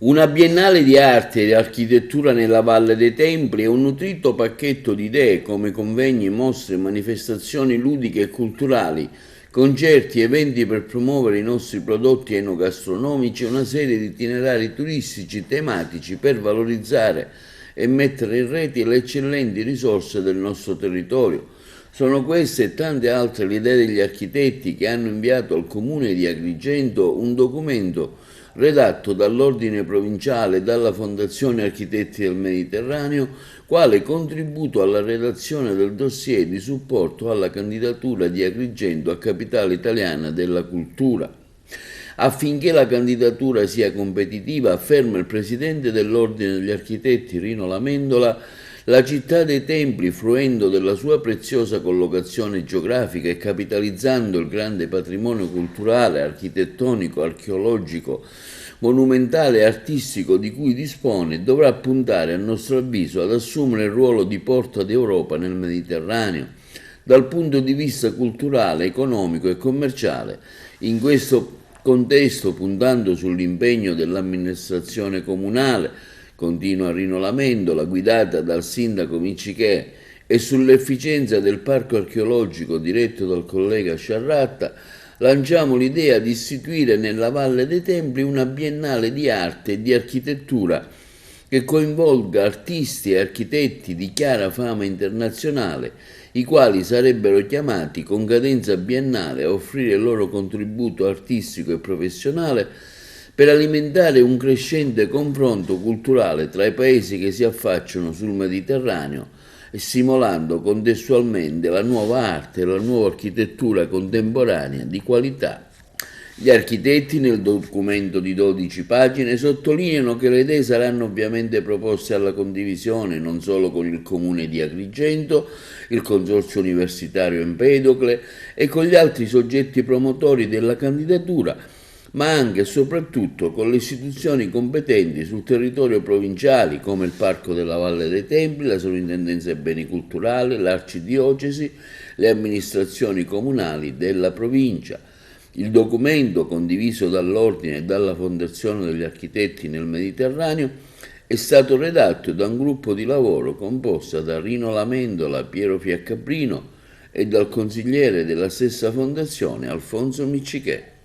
Una biennale di arte e di architettura nella Valle dei Templi è un nutrito pacchetto di idee come convegni, mostre, manifestazioni ludiche e culturali, concerti, eventi per promuovere i nostri prodotti enogastronomici e una serie di itinerari turistici tematici per valorizzare e mettere in rete le eccellenti risorse del nostro territorio. Sono queste e tante altre le idee degli architetti che hanno inviato al Comune di Agrigento un documento redatto dall'Ordine Provinciale e dalla Fondazione Architetti del Mediterraneo, quale contributo alla redazione del dossier di supporto alla candidatura di Agrigento a Capitale Italiana della Cultura. Affinché la candidatura sia competitiva, afferma il presidente dell'Ordine degli Architetti Rino Lamendola, la città dei Templi, fruendo della sua preziosa collocazione geografica e capitalizzando il grande patrimonio culturale, architettonico, archeologico, monumentale e artistico di cui dispone, dovrà puntare, a nostro avviso, ad assumere il ruolo di porta d'Europa nel Mediterraneo, dal punto di vista culturale, economico e commerciale. In questo contesto, puntando sull'impegno dell'amministrazione comunale, continua Rino Lamendola, guidata dal sindaco Miccichè, e sull'efficienza del parco archeologico diretto dal collega Sciarratta, lanciamo l'idea di istituire nella Valle dei Templi una biennale di arte e di architettura che coinvolga artisti e architetti di chiara fama internazionale, i quali sarebbero chiamati con cadenza biennale a offrire il loro contributo artistico e professionale per alimentare un crescente confronto culturale tra i paesi che si affacciano sul Mediterraneo e stimolando contestualmente la nuova arte e la nuova architettura contemporanea di qualità. Gli architetti nel documento di 12 pagine sottolineano che le idee saranno ovviamente proposte alla condivisione non solo con il Comune di Agrigento, il Consorzio Universitario Empedocle e con gli altri soggetti promotori della candidatura, ma anche e soprattutto con le istituzioni competenti sul territorio provinciali come il Parco della Valle dei Templi, la Sovrintendenza ai Beni Culturali, l'Arcidiocesi, le amministrazioni comunali della provincia. Il documento, condiviso dall'Ordine e dalla Fondazione degli Architetti nel Mediterraneo, è stato redatto da un gruppo di lavoro composto da Rino Lamendola, Piero Fiaccabrino e dal consigliere della stessa fondazione Alfonso Miccichè.